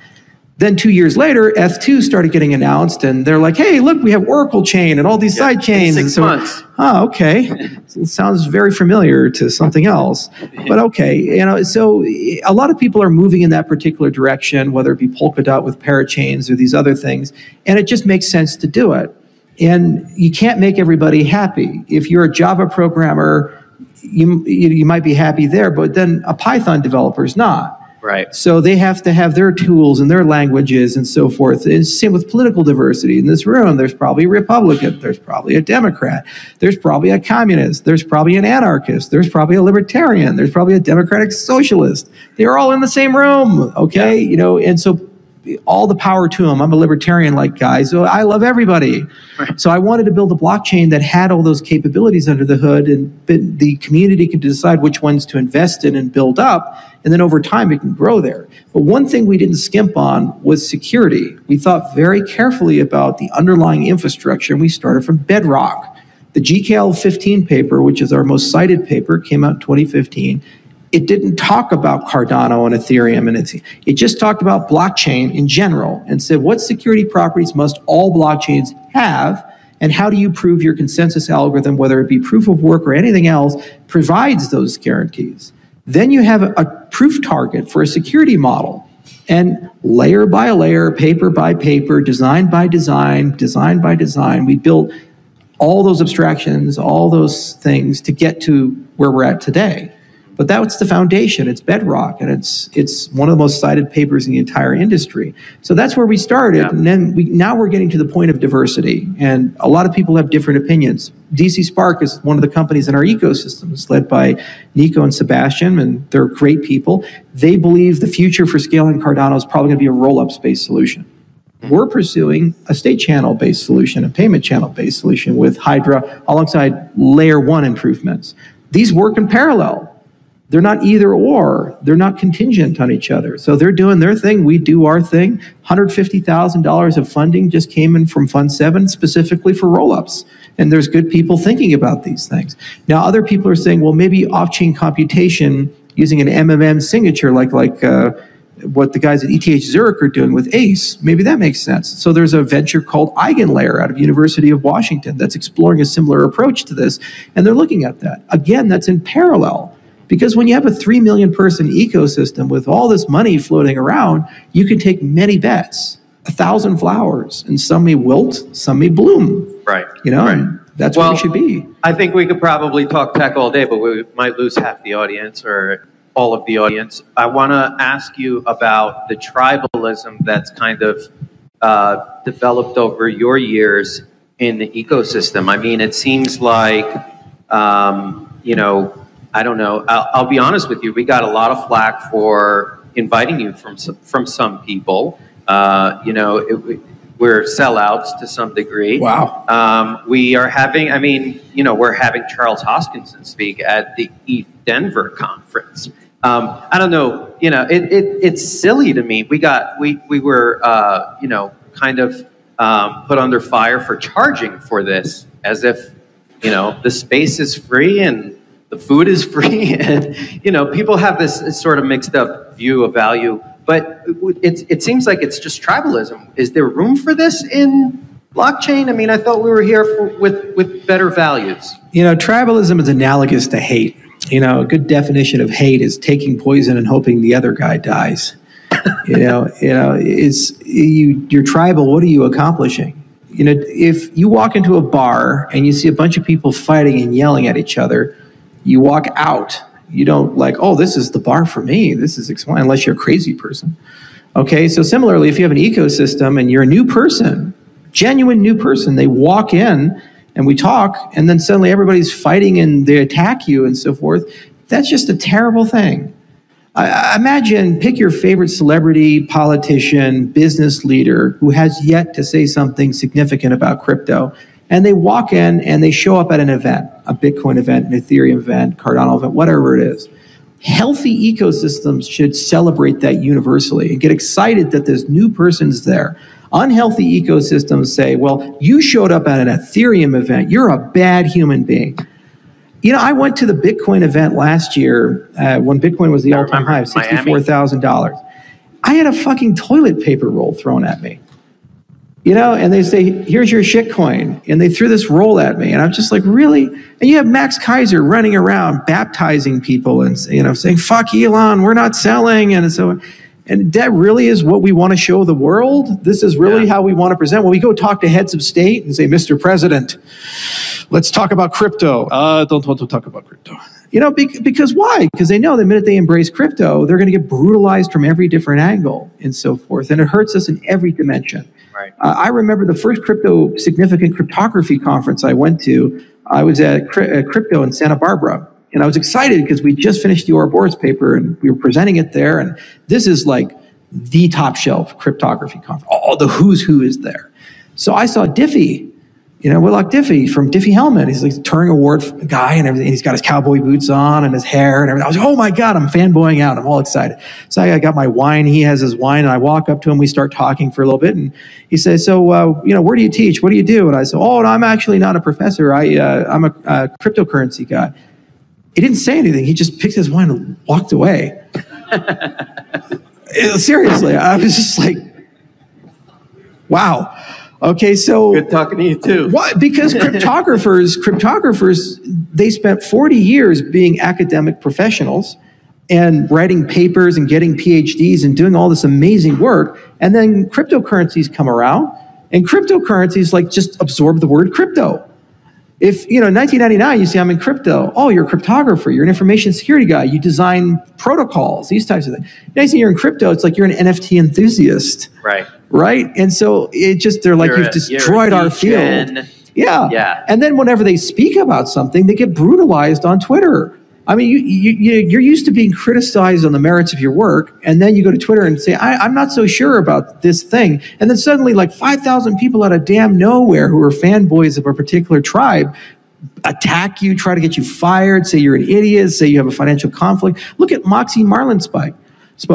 Then 2 years later, Eth2 started getting announced, and they're like, hey, look, we have Oracle chain and all these side chains. 6 months. Oh, okay. It sounds very familiar to something else. But okay, so a lot of people are moving in that particular direction, whether it be Polkadot with parachains or these other things, and it just makes sense to do it. And you can't make everybody happy. If you're a Java programmer, you might be happy there, but then a Python developer is not. Right. So they have to have their tools and their languages and so forth. And same with political diversity. In this room, there's probably a Republican, there's probably a Democrat, there's probably a communist, there's probably an anarchist, there's probably a libertarian, there's probably a democratic socialist. They're all in the same room, okay? Yeah. And so all the power to them. I'm a libertarian-like guy, so I love everybody. Right. So I wanted to build a blockchain that had all those capabilities under the hood, and the community could decide which ones to invest in and build up, and then over time it can grow there. But one thing we didn't skimp on was security. We thought very carefully about the underlying infrastructure, and we started from bedrock. The GKL 15 paper, which is our most cited paper, came out in 2015. It didn't talk about Cardano and Ethereum, and it just talked about blockchain in general and said what security properties must all blockchains have, And how do you prove your consensus algorithm, whether it be proof of work or anything else, provides those guarantees? Then you have a proof target for a security model. And layer by layer, paper by paper, design by design, design by design, we built all those abstractions, all those things to get to where we're at today. But that's the foundation. It's bedrock, and it's one of the most cited papers in the entire industry. So that's where we started, yeah. And then now we're getting to the point of diversity, and a lot of people have different opinions. DC Spark is one of the companies in our ecosystem. It's led by Nico and Sebastian, and they're great people. They believe the future for scaling Cardano is probably going to be a roll-ups-based solution. We're pursuing a state channel-based solution, a payment channel-based solution with Hydra alongside layer one improvements. These work in parallel. They're not either or. They're not contingent on each other. So they're doing their thing. We do our thing. $150,000 of funding just came in from Fund 7 specifically for roll-ups. And there's good people thinking about these things. Now, other people are saying, well, maybe off-chain computation using an MMM signature like what the guys at ETH Zurich are doing with ACE. Maybe that makes sense. So there's a venture called EigenLayer out of University of Washington that's exploring a similar approach to this. And they're looking at that. Again, that's in parallel. Because when you have a 3 million person ecosystem with all this money floating around, you can take many bets, 1,000 flowers, and some may wilt, some may bloom. Right. You know, right. And that's what we should be. I think we could probably talk tech all day, but we might lose half the audience or all of the audience. I want to ask you about the tribalism that's kind of developed over your years in the ecosystem. I mean, it seems like, you know, I don't know. I'll be honest with you. We got a lot of flack for inviting you from some people. You know, we're sellouts to some degree. Wow. We are having. I mean, you know, we're having Charles Hoskinson speak at the Denver conference. I don't know. You know, it's silly to me. We were you know, kind of put under fire for charging for this, as if, you know, the space is free and the food is free, and, you know, people have this sort of mixed up view of value, but it seems like it's just tribalism. Is there room for this in blockchain? I mean, I thought we were here with better values. You know, tribalism is analogous to hate. You know, a good definition of hate is taking poison and hoping the other guy dies. You're tribal. What are you accomplishing? You know, if you walk into a bar and you see a bunch of people fighting and yelling at each other, you walk out. You don't like, oh, this is the bar for me. This is unless you're a crazy person. Okay, so similarly, if you have an ecosystem and you're a new person, genuine new person, they walk in and we talk, and then suddenly everybody's fighting and they attack you and so forth. That's just a terrible thing. Imagine, pick your favorite celebrity, politician, business leader who has yet to say something significant about crypto. And they walk in and they show up at an event, a Bitcoin event, an Ethereum event, Cardano event, whatever it is. Healthy ecosystems should celebrate that universally and get excited that this new person's there. Unhealthy ecosystems say, well, you showed up at an Ethereum event. You're a bad human being. You know, I went to the Bitcoin event last year when Bitcoin was the all-time high of $64,000. I had a fucking toilet paper roll thrown at me. You know, and they say, here's your shitcoin. And they threw this roll at me. And I'm just like, really? And you have Max Kaiser running around baptizing people and, you know, saying, fuck Elon, we're not selling. And so, and that really is what we want to show the world? This is really how we want to present. When we go talk to heads of state and say, Mr. President, let's talk about crypto. Don't want to talk about crypto. You know, because why? Because they know the minute they embrace crypto, they're going to get brutalized from every different angle and so forth. And it hurts us in every dimension. Right. I remember the first significant cryptography conference I went to. I was at Crypto in Santa Barbara, and I was excited because we just finished the Ouroboros paper, and we were presenting it there, and this is like the top shelf cryptography conference. All the who's who is there. So I saw Diffie, you know, Whitlock Diffie from Diffie Hellman. He's like a Turing Award guy and everything. He's got his cowboy boots on and his hair and everything. I was like, oh my God, I'm fanboying out. I'm all excited. So I got my wine. He has his wine, and I walk up to him. We start talking for a little bit, and he says, so, you know, where do you teach? What do you do? And I said, oh, no, I'm actually not a professor. I'm a cryptocurrency guy. He didn't say anything. He just picked his wine and walked away. Seriously, I was just like, wow. Okay, so Good talking to you too. what? Because cryptographers, they spent 40 years being academic professionals and writing papers and getting PhDs and doing all this amazing work. And then cryptocurrencies come around, and cryptocurrencies like just absorb the word crypto. If, in 1999, you say, I'm in crypto. Oh, you're a cryptographer. You're an information security guy. You design protocols, these types of things. Next thing you're in crypto, it's like you're an NFT enthusiast. Right. Right? And so they're like, you've destroyed our field. Yeah. And then whenever they speak about something, they get brutalized on Twitter. I mean, you're used to being criticized on the merits of your work, and then you go to Twitter and say, I'm not so sure about this thing. And then suddenly, like 5,000 people out of damn nowhere who are fanboys of a particular tribe attack you, try to get you fired, say you're an idiot, say you have a financial conflict. Look at Moxie Marlin spoke.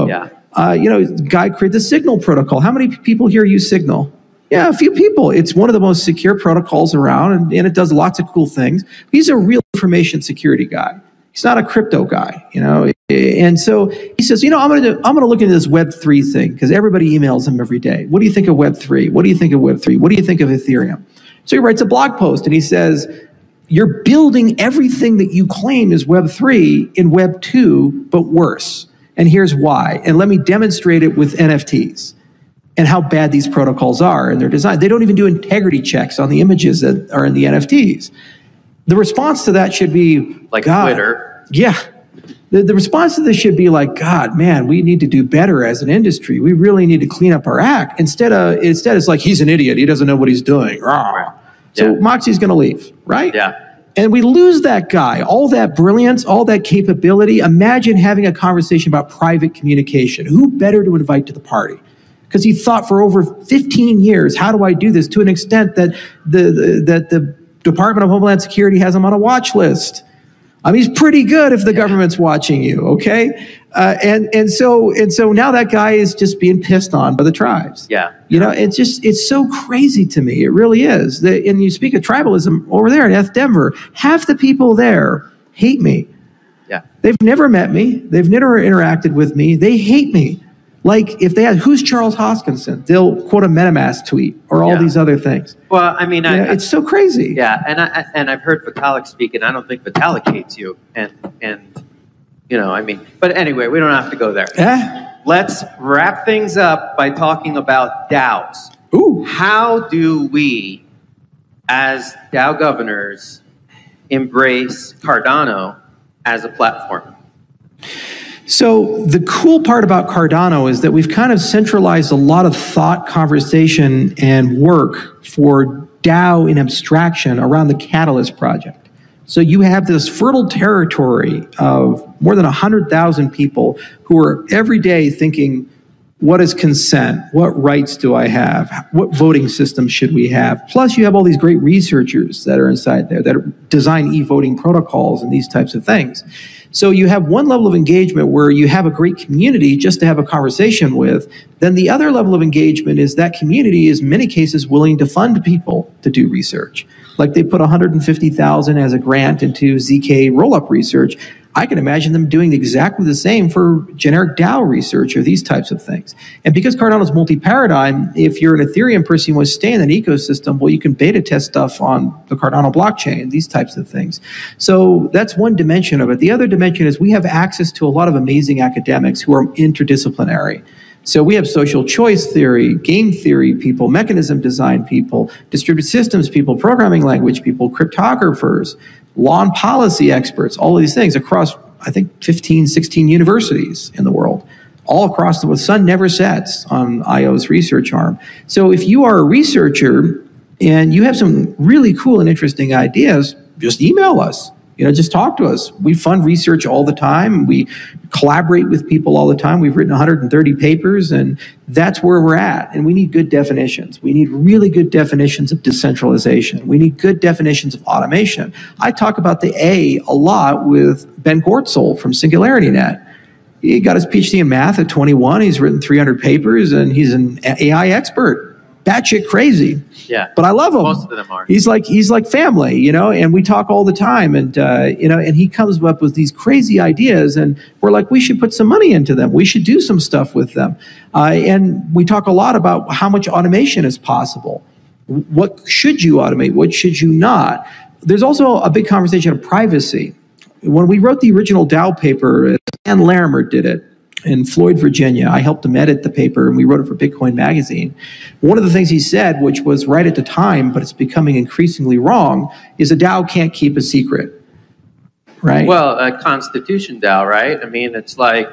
Yeah. The guy created the Signal protocol. How many people here use Signal? Yeah, a few people. It's one of the most secure protocols around, and it does lots of cool things. He's a real information security guy. He's not a crypto guy, And so he says, I'm going to look into this Web3 thing because everybody emails him every day. What do you think of Web3? What do you think of Web3? What do you think of Ethereum? So he writes a blog post and he says, you're building everything that you claim is Web3 in Web2, but worse. And here's why. And let me demonstrate it with NFTs and how bad these protocols are in their design. They don't even do integrity checks on the images that are in the NFTs. The response to that should be like Twitter. Yeah. The response to this should be like, God, man, we need to do better as an industry. We really need to clean up our act. Instead, it's like, he's an idiot. He doesn't know what he's doing. Right. So Moxie's going to leave, right? Yeah. And we lose that guy, all that brilliance, all that capability. Imagine having a conversation about private communication. Who better to invite to the party? Because he thought for over 15 years, how do I do this, to an extent that the Department of Homeland Security has him on a watch list. I mean, he's pretty good if the government's watching you, okay? And so now that guy is just being pissed on by the tribes. Yeah. It's so crazy to me. It really is. And you speak of tribalism over there in Denver. Half the people there hate me. Yeah. They've never met me. They've never interacted with me. They hate me. Like, if they ask, who's Charles Hoskinson? They'll quote a MetaMask tweet or all these other things. Well, I mean, it's so crazy. Yeah, and I've heard Vitalik speak, and I don't think Vitalik hates you. And but anyway, we don't have to go there. Let's wrap things up by talking about DAOs. Ooh. How do we, as DAO governors, embrace Cardano as a platform? So the cool part about Cardano is that we've kind of centralized a lot of thought, conversation, and work for DAO in abstraction around the Catalyst project. So you have this fertile territory of more than 100,000 people who are every day thinking, what is consent? What rights do I have? What voting system should we have? Plus, you have all these great researchers that are inside there that design e-voting protocols and these types of things. So you have one level of engagement where you have a great community just to have a conversation with. Then the other level of engagement is that community is in many cases willing to fund people to do research. Like they put $150,000 as a grant into ZK roll-up research. I can imagine them doing exactly the same for generic DAO research or these types of things. And because Cardano is multi-paradigm, if you're an Ethereum person, you want to stay in that ecosystem, well, you can beta test stuff on the Cardano blockchain, these types of things. So that's one dimension of it. The other dimension is we have access to a lot of amazing academics who are interdisciplinary. So we have social choice theory, game theory people, mechanism design people, distributed systems people, programming language people, cryptographers, law and policy experts, all of these things across, I think, 15, 16 universities in the world, all across the world. The sun never sets on IO's research arm. So if you are a researcher and you have some really cool and interesting ideas, just email us. Just talk to us. We fund research all the time. We collaborate with people all the time. We've written 130 papers, and that's where we're at. And we need good definitions. We need really good definitions of decentralization. We need good definitions of automation. I talk about the A lot with Ben Gortzel from SingularityNet. He got his PhD in math at 21. He's written 300 papers, and he's an AI expert. Batshit crazy. Yeah. But I love him. Most of them are. He's like family, and we talk all the time, and and he comes up with these crazy ideas, and we're like, we should put some money into them. We should do some stuff with them. And we talk a lot about how much automation is possible. what should you automate? What should you not? There's also a big conversation of privacy. When we wrote the original DAO paper, Dan Larimer did it in Floyd, Virginia. I helped him edit the paper, and we wrote it for Bitcoin Magazine. One of the things he said, which was right at the time, but it's becoming increasingly wrong, is a DAO can't keep a secret, right? Well, a Constitution DAO, right? I mean, it's like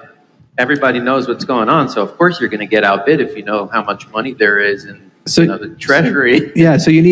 everybody knows what's going on, so of course you're going to get outbid if you know how much money there is in the treasury. So you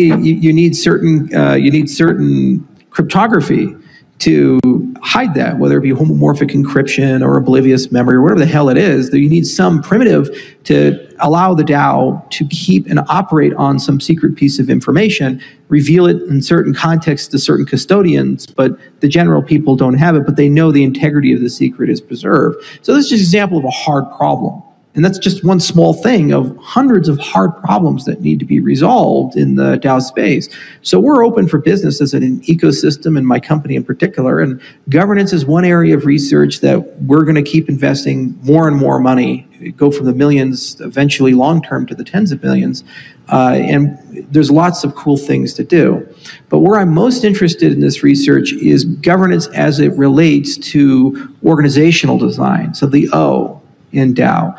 need certain cryptography to hide that, whether it be homomorphic encryption or oblivious memory or whatever the hell it is. That you need some primitive to allow the DAO to keep and operate on some secret piece of information, reveal it in certain contexts to certain custodians, but the general people don't have it, but they know the integrity of the secret is preserved. So this is just an example of a hard problem. And that's just one small thing of hundreds of hard problems that need to be resolved in the DAO space. So we're open for business as an ecosystem, and my company in particular. And governance is one area of research that we're going to keep investing more and more money, go from the millions, eventually long-term to the tens of millions. And there's lots of cool things to do. But where I'm most interested in this research is governance as it relates to organizational design, so the O in DAO.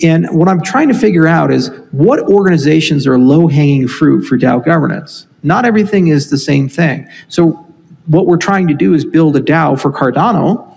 And what I'm trying to figure out is what organizations are low-hanging fruit for DAO governance. Not everything is the same thing. So what we're trying to do is build a DAO for Cardano,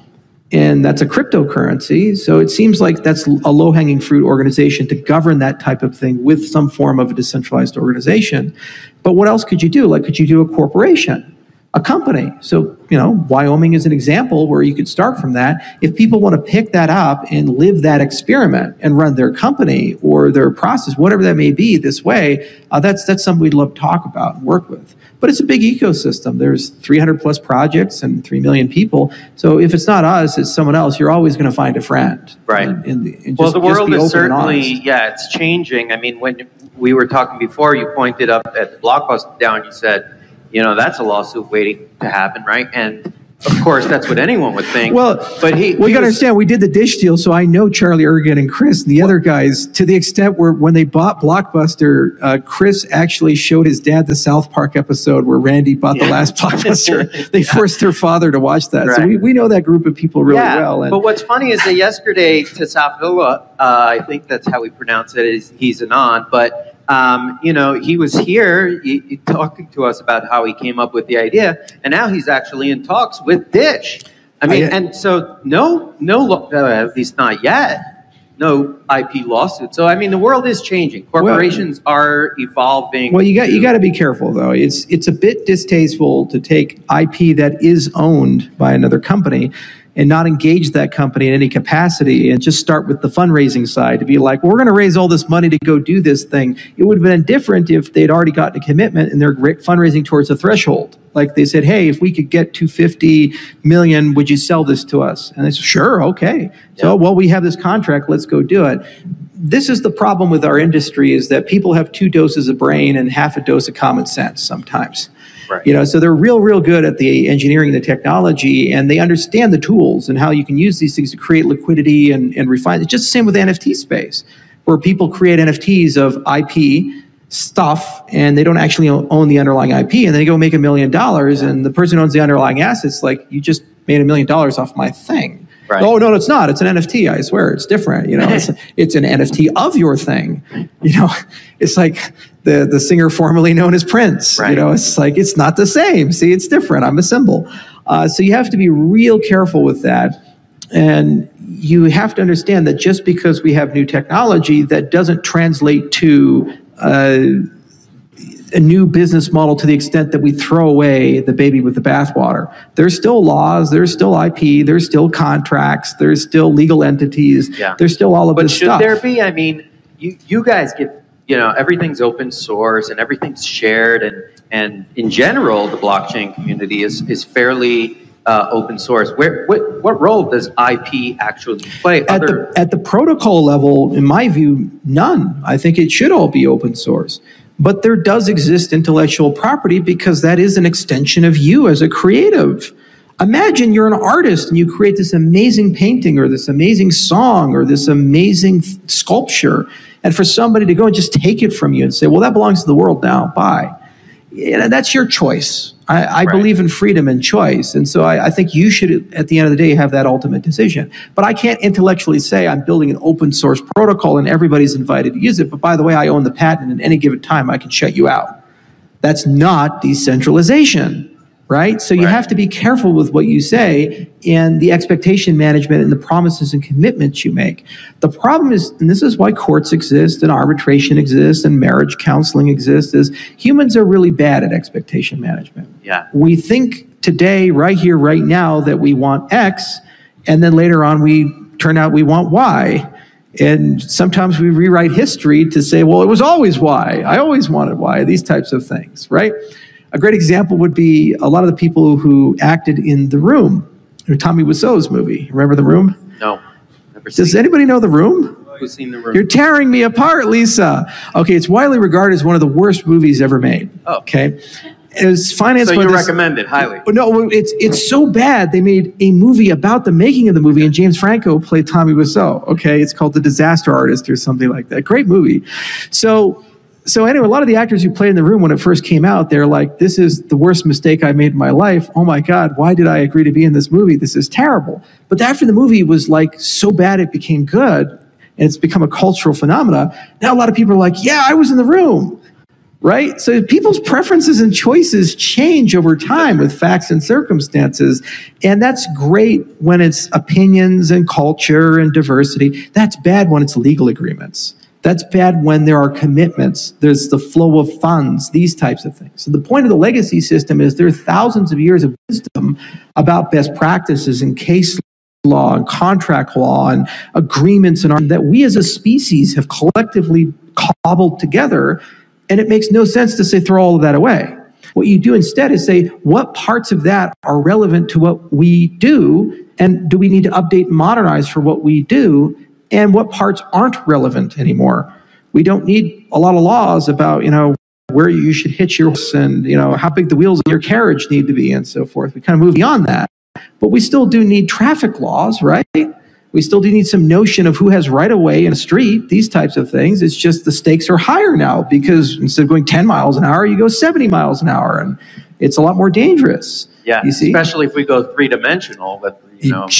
and that's a cryptocurrency. So it seems like that's a low-hanging fruit organization to govern that type of thing with some form of a decentralized organization. But what else could you do? Like, could you do a corporation? A company. So, Wyoming is an example where you could start from that. If people want to pick that up and live that experiment and run their company or their process, whatever that may be this way, that's something we'd love to talk about and work with. But it's a big ecosystem. There's 300 plus projects and 3 million people. So if it's not us, it's someone else, you're always going to find a friend. Right. Well, the world is certainly, it's changing. I mean, when we were talking before, you pointed up at the Blockbuster DAO and you said, that's a lawsuit waiting to happen, right? And of course, that's what anyone would think. Well, but we got to understand, we did the Dish deal, so I know Charlie Ergen and Chris and the other guys to the extent where when they bought Blockbuster, Chris actually showed his dad the South Park episode where Randy bought the last Blockbuster. They forced their father to watch that. Right. So we know that group of people really well. And, but what's funny is that yesterday, Tesafila, I think that's how we pronounce it, he's Anon, but he was here talking to us about how he came up with the idea, and now he's actually in talks with Dish. I mean, and so no, at least not yet, no IP lawsuit. So I mean, the world is changing. Corporations are evolving. Well, you got to be careful though. It's a bit distasteful to take IP that is owned by another company and not engage that company in any capacity and just start with the fundraising side to be like, well, we're going to raise all this money to go do this thing. It would have been different if they'd already gotten a commitment and they're fundraising towards a threshold. Like they said, hey, if we could get $250 million, would you sell this to us? And they said, sure, okay. So, well, we have this contract, let's go do it. This is the problem with our industry is that people have 2 doses of brain and half a dose of common sense sometimes. Right. So they're real good at the engineering, the technology, and they understand the tools and how you can use these things to create liquidity and refine. It's just the same with the NFT space, where people create NFTs of IP stuff, and they don't actually own the underlying IP, and they go make $1 million, and the person who owns the underlying assets, like, you just made $1 million off my thing. Right. Oh, no, it's not. It's an NFT. I swear, it's different. It's an NFT of your thing. It's like the singer formerly known as Prince. Right. It's like, it's not the same. See, it's different. I'm a symbol. So you have to be real careful with that. And you have to understand that just because we have new technology, that doesn't translate to a new business model to the extent that we throw away the baby with the bathwater. There's still laws, there's still IP, there's still contracts, there's still legal entities, there's still all of this stuff. But should there be? I mean, you guys give, everything's open source and everything's shared, and in general, the blockchain community is fairly open source. What role does IP actually play? At the protocol level, in my view, none. I think it should all be open source. But there does exist intellectual property because that is an extension of you as a creative. Imagine you're an artist and you create this amazing painting or this amazing song or this amazing sculpture, And for somebody to go and just take it from you and say, well, that belongs to the world now, bye. That's your choice. I believe in freedom and choice. And so I think you should, at the end of the day, have that ultimate decision. But I can't intellectually say I'm building an open source protocol and everybody's invited to use it. But by the way, I own the patent, and at any given time, I can shut you out. That's not decentralization. Right? So you have to be careful with what you say and the expectation management and the promises and commitments you make. The problem is, and this is why courts exist and arbitration exists and marriage counseling exists, is humans are really bad at expectation management. Yeah. We think today, right here, right now, that we want X, and then later on we turn out we want Y. And sometimes we rewrite history to say, well, it was always Y. I always wanted Y, these types of things, right? A great example would be a lot of the people who acted in The Room, Tommy Wiseau's movie. Remember The Room? No, never seen. Does anybody know The Room? Who's seen The Room? You're tearing me apart, Lisa. Okay, it's widely regarded as one of the worst movies ever made. Oh. Okay. It was financed by So you recommend it highly? No, it's so bad they made a movie about the making of the movie, and James Franco played Tommy Wiseau. Okay, it's called The Disaster Artist or something like that. Great movie. So anyway, a lot of the actors who played in The Room when it first came out, they're like, this is the worst mistake I made in my life. Oh my God, why did I agree to be in this movie? This is terrible. But after the movie was like so bad it became good, and it's become a cultural phenomena, now a lot of people are like, yeah, I was in The Room, right? So people's preferences and choices change over time with facts and circumstances. And that's great when it's opinions and culture and diversity. That's bad when it's legal agreements. That's bad when there are commitments. There's the flow of funds, these types of things. So the point of the legacy system is there are thousands of years of wisdom about best practices and case law and contract law and agreements and that we as a species have collectively cobbled together, and it makes no sense to say throw all of that away. What you do instead is say what parts of that are relevant to what we do, and do we need to update and modernize for what we do, and what parts aren't relevant anymore. We don't need a lot of laws about, where you should hitch your horse and, how big the wheels in your carriage need to be and so forth. We kind of move beyond that. But we still do need traffic laws, right? We still do need some notion of who has right of way in a street, these types of things. It's just the stakes are higher now because instead of going 10 miles an hour, you go 70 miles an hour, and it's a lot more dangerous. Yeah, you see? Especially if we go three-dimensional with,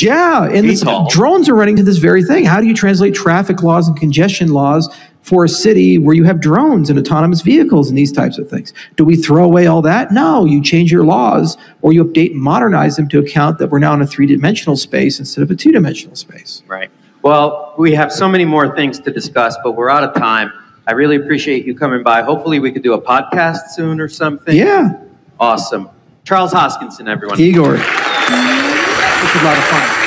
yeah, and drones are running to this very thing. How do you translate traffic laws and congestion laws for a city where you have drones and autonomous vehicles and these types of things? Do we throw away all that? No, you change your laws or you update and modernize them to account that we're now in a three-dimensional space instead of a two-dimensional space. Right. Well, we have so many more things to discuss, but we're out of time. I really appreciate you coming by. Hopefully we could do a podcast soon or something. Yeah. Awesome. Charles Hoskinson, everyone. Igor. It's a lot of fun.